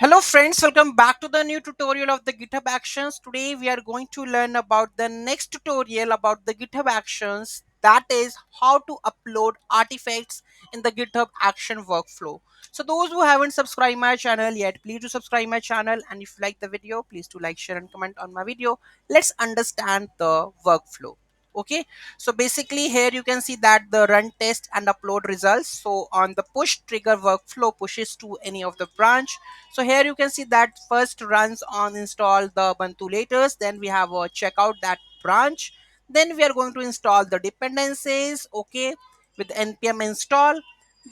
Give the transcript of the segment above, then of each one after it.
Hello friends, welcome back to the new tutorial of the GitHub Actions. Today we are going to learn about the next tutorial about the GitHub Actions, that is how to upload artifacts in the GitHub Action workflow. So those who haven't subscribed my channel yet, please do subscribe my channel, and if you like the video, please do like, share and comment on my video. Let's understand the workflow. Okay, so basically here you can see that the run test and upload results. So on the push trigger, workflow pushes to any of the branch. So here you can see that first runs on install the Ubuntu latest, then we have a checkout that branch, then we are going to install the dependencies, okay, with npm install,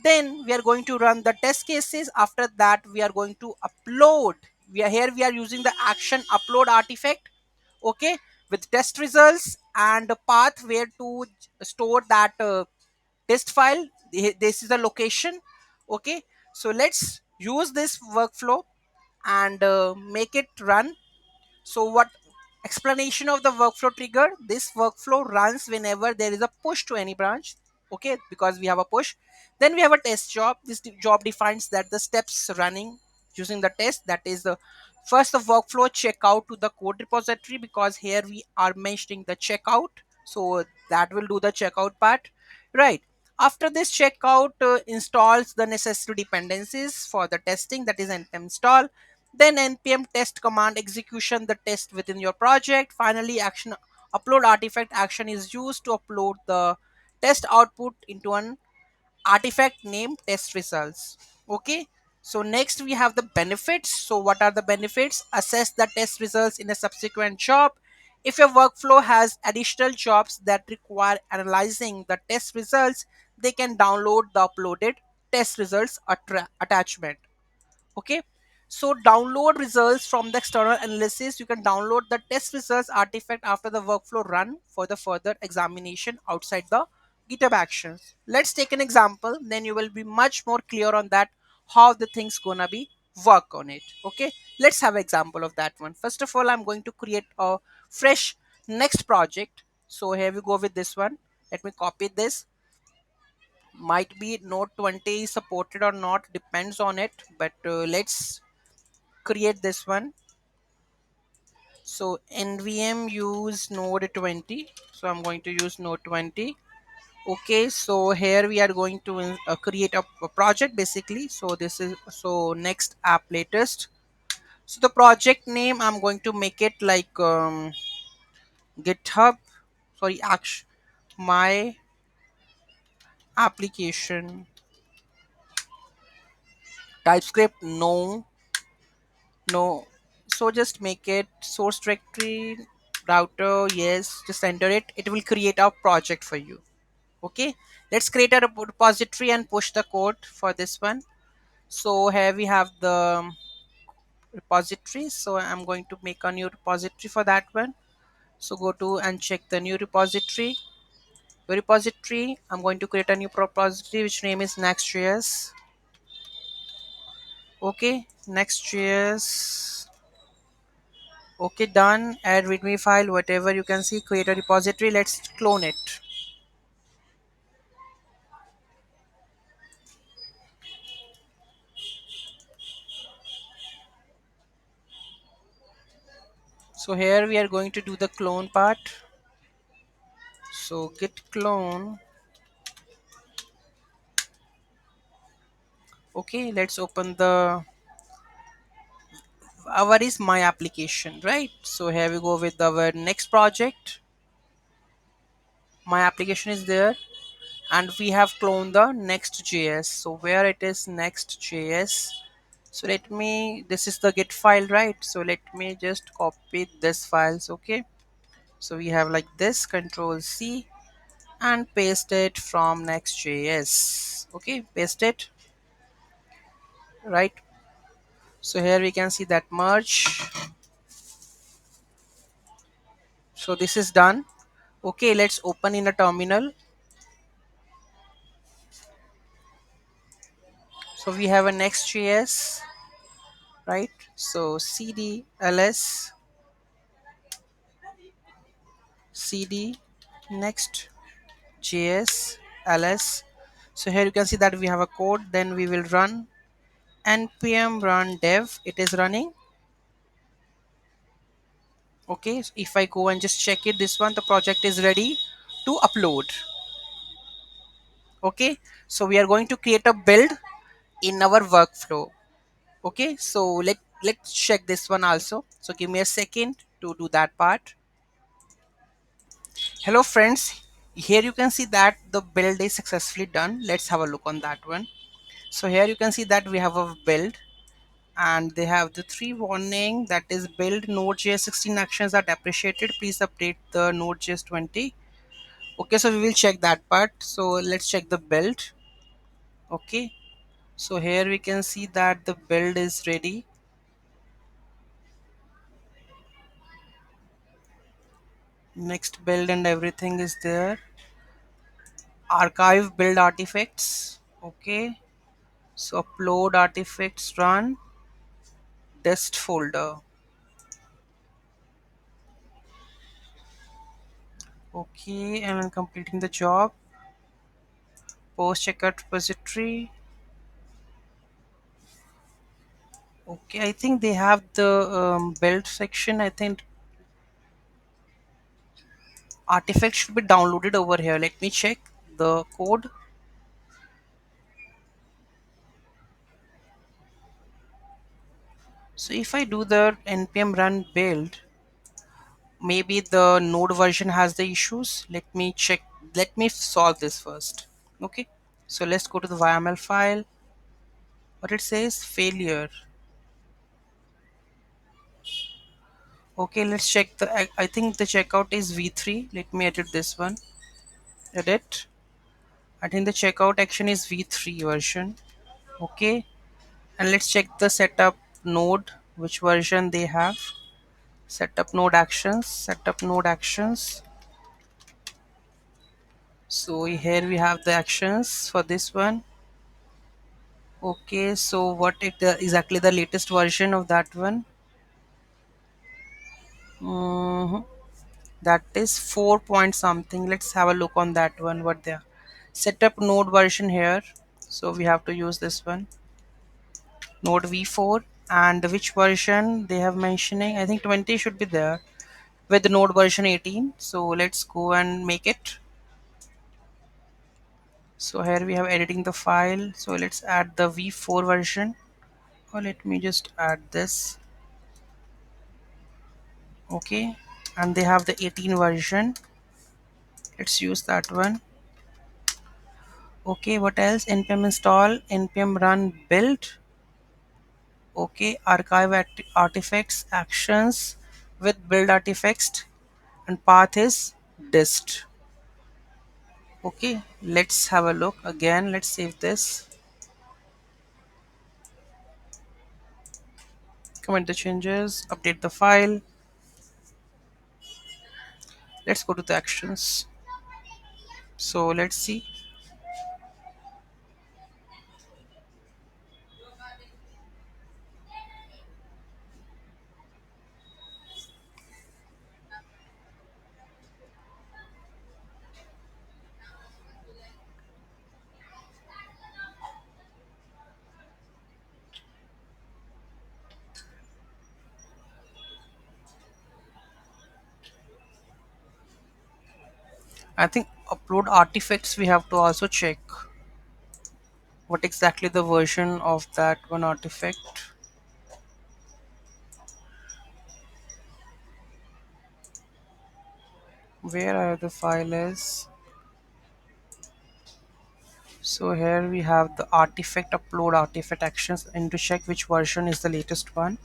then we are going to run the test cases. After that we are going to upload. We are using the action upload artifact, okay, with test results and a path where to store that test file. This is the location, okay. So let's use this workflow and make it run. So what explanation of the workflow trigger? This workflow runs whenever there is a push to any branch, okay, because we have a push. Then we have a test job. This job defines that the steps running using the test, that is the first the workflow checkout to the code repository, because here we are mentioning the checkout, so that will do the checkout part, right? After this checkout installs the necessary dependencies for the testing, that is npm install, then npm test command execution the test within your project. Finally action upload artifact action is used to upload the test output into an artifact named test results, okay. So next we have the benefits. So what are the benefits? Assess the test results in a subsequent job. If your workflow has additional jobs that require analyzing the test results, they can download the uploaded test results attachment, okay. So download results from the external analysis. You can download the test results artifact after the workflow run for the further examination outside the GitHub Actions. Let's take an example, then you will be much more clear on that how the things gonna be work on it, okay. Let's have an example of that one. First of all, I'm going to create a fresh next project. So here we go with this one. Let me copy this. Might be node 20 is supported or not, depends on it, but let's create this one. So nvm use node 20, so I'm going to use node 20, okay. So here we are going to create a project basically. So this is, so next app latest. So the project name I'm going to make it like github, sorry, action, my application, typescript no. So just make it source directory, router, yes, just enter it. It will create a project for you, okay. Let's create a repository and push the code for this one. So here we have the repository, so I'm going to make a new repository for that one. So go to and check the new repository. Your repository, I'm going to create a new repository which name is next.js, okay, next.js. Okay, done. Add readme file, whatever you can see, create a repository. Let's clone it. So here we are going to do the clone part. So git clone. Okay, let's open the our is my application, right? So here we go with our next project. My application is there, and we have cloned the next.js. So where it is next.js. So let me, this is the git file, right? So let me just copy this files, okay. So we have like this, control C and paste it from next.js, okay, paste it, right. So here we can see that merge. So this is done, okay. Let's open in a terminal. So we have a next.js, right. So cd ls cd next.js ls. So here you can see that we have a code, then we will run npm run dev, it is running. Okay, so if I go and just check it, this one, the project is ready to upload. Okay, so we are going to create a build in our workflow. Okay, so let's check this one also, so give me a second to do that part. Hello friends, here you can see that the build is successfully done. Let's have a look on that one. So here you can see that we have a build, and they have the three warning, that is build node.js 16 actions are depreciated, please update the node.js 20. Okay, so we will check that part. So let's check the build. Okay, so here we can see that the build is ready. Next build and everything is there. Archive build artifacts. Okay, so upload artifacts, run test folder. Okay, and I'm completing the job. Post checkout repository. Okay, I think they have the build section. I think artifacts should be downloaded over here. Let me check the code. So if I do the npm run build, maybe the node version has the issues. Let me check. Let me solve this first. Okay, so let's go to the yml file. What it says, failure. Okay, let's check the, I think the checkout is v3. Let me edit this one. Edit. I think the checkout action is v3 version. Okay, and let's check the setup node, which version they have. Setup node actions, setup node actions. So here we have the actions for this one. Okay, so what it exactly the latest version of that one? Mhm. That is 4 point something. Let's have a look on that one. What they are. Setup node version here. So we have to use this one. Node v4, and which version they have mentioning? I think 20 should be there with the node version 18. So let's go and make it. So here we have editing the file. So let's add the v4 version. Or let me just add this. Okay, and they have the 18 version. Let's use that one. Okay, what else? Npm install, npm run build. Okay, archive artifacts actions with build artifacts, and path is dist. Okay, let's have a look again. Let's save this, comment the changes, update the file. Let's go to the actions. So let's see. I think upload artifacts we have to also check what exactly the version of that one artifact. Where are the file is? So here we have the artifact upload artifact actions, and to check which version is the latest one.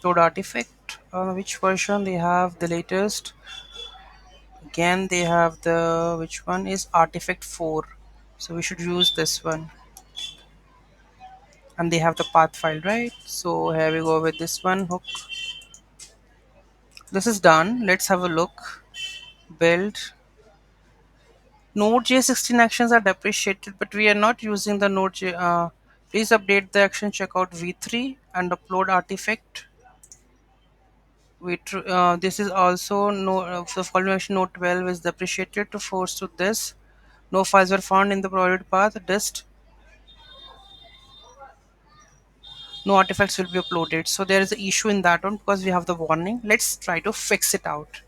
Load artifact, which version they have the latest? Again they have the, which one is artifact 4, so we should use this one. And they have the path file, right? So here we go with this one hook. This is done. Let's have a look. Build. Node.js 16 actions are depreciated, but we are not using the Node.js. Please update the action checkout v3 and upload artifact. This is also no, the following action node 12 is depreciated to force to this. No files were found in the provided path. Dist. No artifacts will be uploaded. So there is an issue in that one because we have the warning. Let's try to fix it out.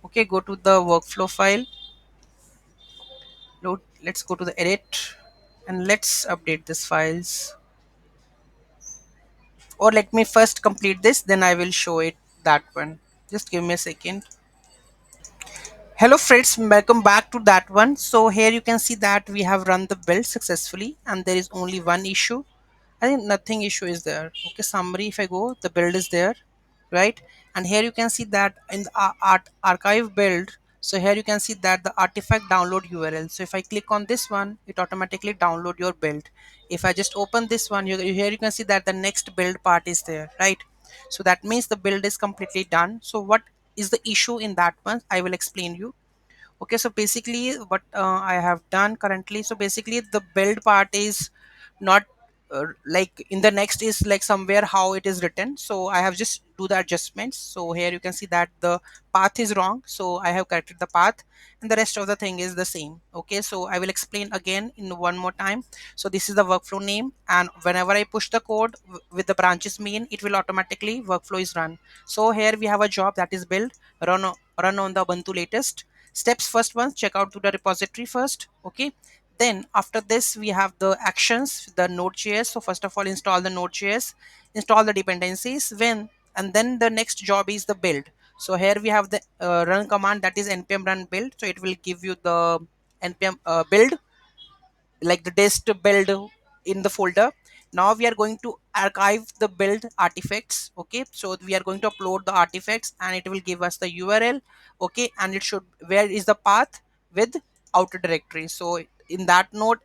Okay, go to the workflow file. Let's go to the edit and let's update these files. Or let me first complete this, then I will show it that one. Just give me a second. Hello friends, welcome back to that one. So here you can see that we have run the build successfully and there is only one issue. I think nothing issue is there. Okay, summary, if I go, the build is there, right? And here you can see that in the archive build, so here you can see that the artifact download URL. So if I click on this one, it automatically download your build. If I just open this one, here you can see that the next build part is there, right? So that means the build is completely done. So what is the issue in that one? I will explain you. Okay, so basically what I have done currently, so basically the build part is not like in the next is like somewhere how it is written, so I have just do the adjustments. So here you can see that the path is wrong, so I have corrected the path and the rest of the thing is the same. Okay, so I will explain again in one more time. So this is the workflow name, and whenever I push the code with the branches main, it will automatically workflow is run. So here we have a job that is build, run on the Ubuntu latest. Steps first one, check out to the repository first. Okay, then after this we have the actions, the node.js. So first of all install the node.js, install the dependencies, when and then the next job is the build. So here we have the run command, that is npm run build. So it will give you the npm build, like the dist build in the folder. Now we are going to archive the build artifacts. Okay, so we are going to upload the artifacts and it will give us the URL. Okay, and it should, where is the path with outer directory. So in that node,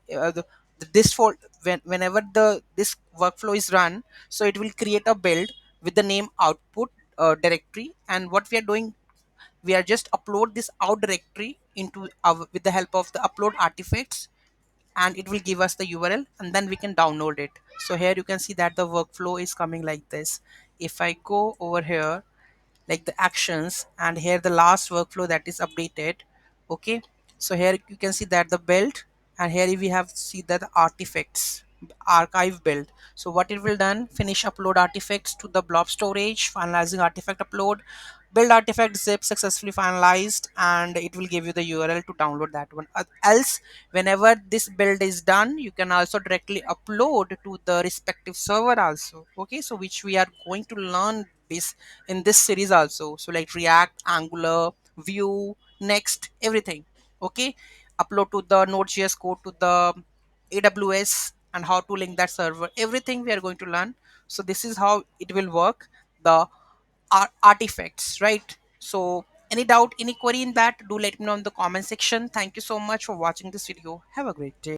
this fold, whenever the this workflow is run, so it will create a build with the name output directory. And what we are doing, we are just upload this out directory into our, with the help of the upload artifacts, and it will give us the URL and then we can download it. So here you can see that the workflow is coming like this. If I go over here, like the actions, and here the last workflow that is updated. Okay, so here you can see that the build, and here we have see that the artifacts archive build. So what it will done, finish upload artifacts to the blob storage, finalizing artifact upload, build artifact zip successfully finalized, and it will give you the URL to download that one. Else, whenever this build is done, you can also directly upload to the respective server also. Okay, so which we are going to learn this in this series also. So like React, Angular, Vue, Next, everything. Okay, upload to the Node.js code to the AWS and how to link that server, everything we are going to learn. So this is how it will work, the artifacts, right? So any doubt, any query in that, do let me know in the comment section. Thank you so much for watching this video. Have a great day.